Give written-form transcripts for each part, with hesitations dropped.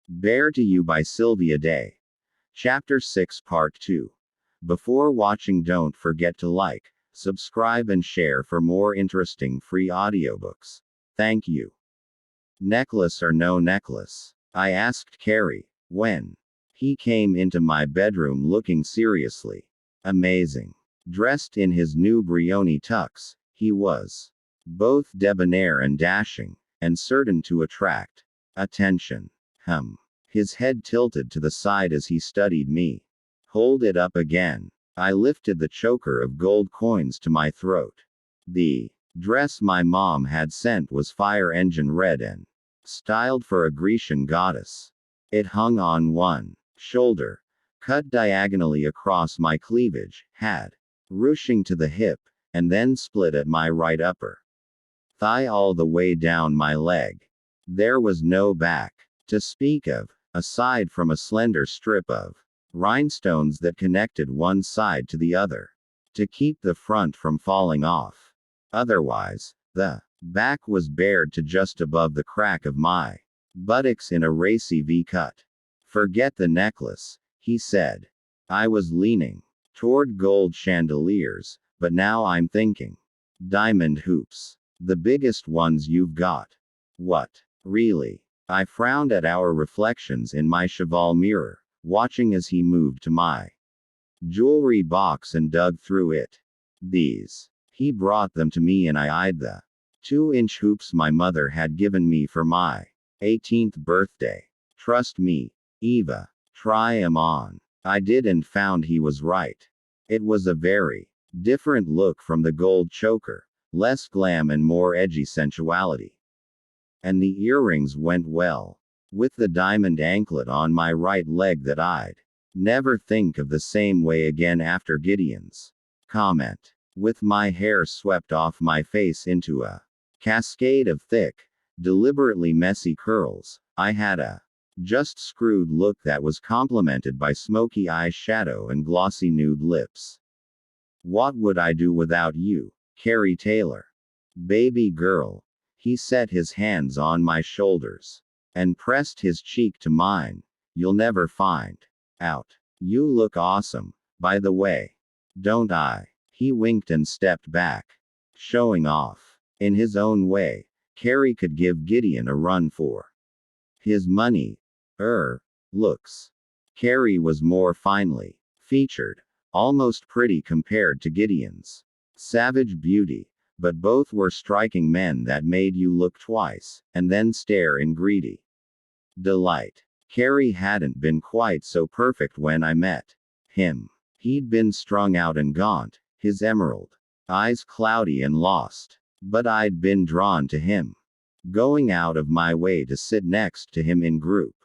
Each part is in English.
Bear to You by Sylvia Day. Chapter 6 Part 2. Before watching, don't forget to like, subscribe and share for more interesting free audiobooks. Thank you. Necklace or no necklace? I asked Carrie, when he came into my bedroom looking seriously amazing. Dressed in his new Brioni tux, he was both debonair and dashing, and certain to attract attention. His head tilted to the side as he studied me. Hold it up again. I lifted the choker of gold coins to my throat. The dress my mom had sent was fire engine red and styled for a Grecian goddess. It hung on one shoulder, cut diagonally across my cleavage, had ruching to the hip, and then split at my right upper thigh all the way down my leg. There was no back to speak of, aside from a slender strip of rhinestones that connected one side to the other to keep the front from falling off. Otherwise, the back was bared to just above the crack of my buttocks in a racy V-cut. Forget the necklace, he said. I was leaning toward gold chandeliers, but now I'm thinking diamond hoops. The biggest ones you've got. What? Really? I frowned at our reflections in my cheval mirror, watching as he moved to my jewelry box and dug through it. These. He brought them to me and I eyed the 2-inch hoops my mother had given me for my 18th birthday. Trust me, Eva. Try 'em on. I did and found he was right. It was a very different look from the gold choker, less glam and more edgy sensuality. And the earrings went well with the diamond anklet on my right leg that I'd never think of the same way again after Gideon's comment. With my hair swept off my face into a cascade of thick, deliberately messy curls, I had a just screwed look that was complemented by smoky eyeshadow and glossy nude lips. What would I do without you, Carrie Taylor? Baby girl. He set his hands on my shoulders and pressed his cheek to mine. You'll never find out. You look awesome, by the way. Don't I? He winked and stepped back, showing off. In his own way, Carrie could give Gideon a run for his money. Looks. Carrie was more finely featured, almost pretty compared to Gideon's savage beauty, but both were striking men that made you look twice, and then stare in greedy delight. Carrie hadn't been quite so perfect when I met him. He'd been strung out and gaunt, his emerald eyes cloudy and lost. But I'd been drawn to him, going out of my way to sit next to him in group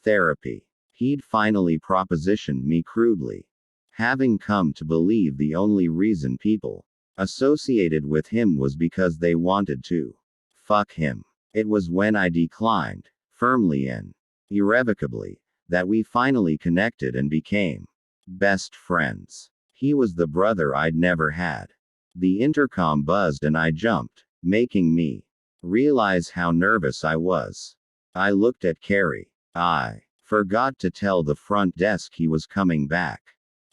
therapy. He'd finally propositioned me crudely, having come to believe the only reason people associated with him was because they wanted to fuck him. It was when I declined, firmly and irrevocably, that we finally connected and became best friends. He was the brother I'd never had. The intercom buzzed and I jumped, making me realize how nervous I was. I looked at Carrie. I forgot to tell the front desk he was coming back.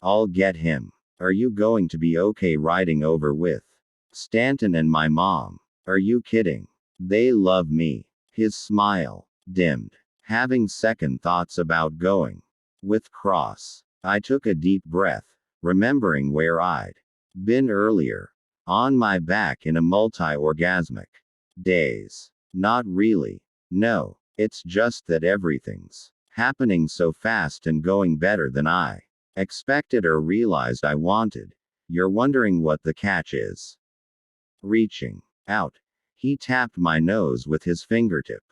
I'll get him. Are you going to be okay riding over with Stanton and my mom? Are you kidding? They love me. His smile dimmed, having second thoughts about going with Cross. I took a deep breath, remembering where I'd been earlier. On my back in a multi-orgasmic daze. Not really. No, it's just that everything's happening so fast and going better than I expected or realized I wanted. You're wondering what the catch is. Reaching out, he tapped my nose with his fingertip.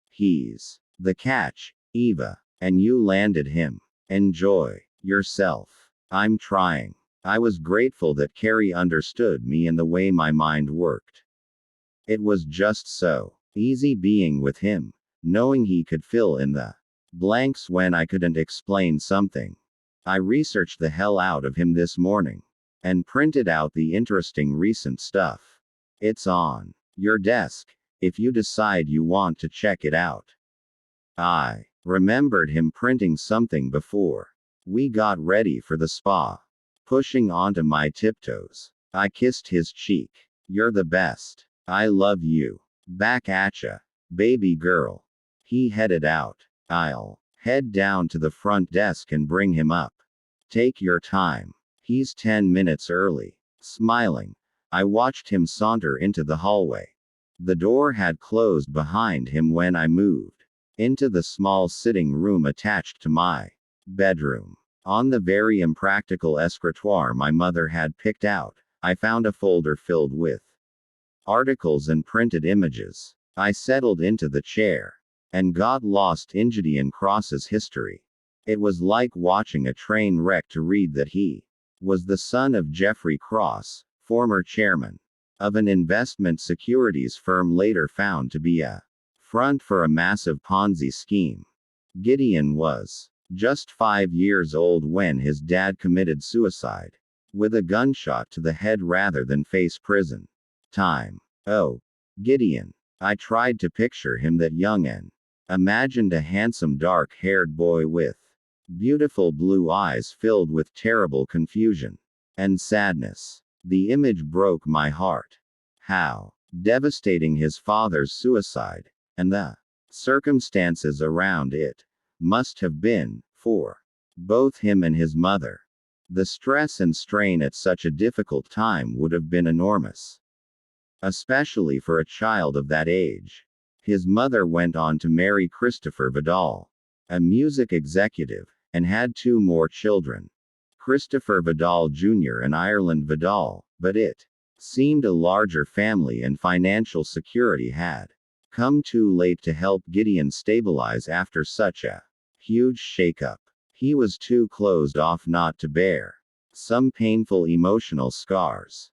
He's the catch, Eva, and you landed him. Enjoy yourself. I'm trying. I was grateful that Carrie understood me and the way my mind worked. It was just so easy being with him, knowing he could fill in the blanks when I couldn't explain something. I researched the hell out of him this morning and printed out the interesting recent stuff. It's on your desk, if you decide you want to check it out. I Remembered him printing something before we got ready for the spa. Pushing onto my tiptoes, I kissed his cheek. You're the best. I love you. Back atcha, baby girl. He headed out. I'll head down to the front desk and bring him up. Take your time. He's 10 minutes early. Smiling, I watched him saunter into the hallway. The door had closed behind him when I moved into the small sitting room attached to my bedroom. On the very impractical escritoire my mother had picked out, I found a folder filled with articles and printed images. I settled into the chair and got lost in Gideon Cross's history. It was like watching a train wreck to read that he was the son of Jeffrey Cross, former chairman of an investment securities firm later found to be a front for a massive Ponzi scheme. Gideon was just 5 years old when his dad committed suicide with a gunshot to the head rather than face prison time. Oh, Gideon. I tried to picture him that young and imagined a handsome dark-haired boy with beautiful blue eyes filled with terrible confusion and sadness. The image broke my heart. How devastating his father's suicide, and the circumstances around it, must have been, for both him and his mother. The stress and strain at such a difficult time would have been enormous, especially for a child of that age. His mother went on to marry Christopher Vidal, a music executive, and had 2 more children, Christopher Vidal Jr. and Ireland Vidal, but it seemed a larger family and financial security had come too late to help Gideon stabilize after such a huge shakeup. He was too closed off not to bear some painful emotional scars.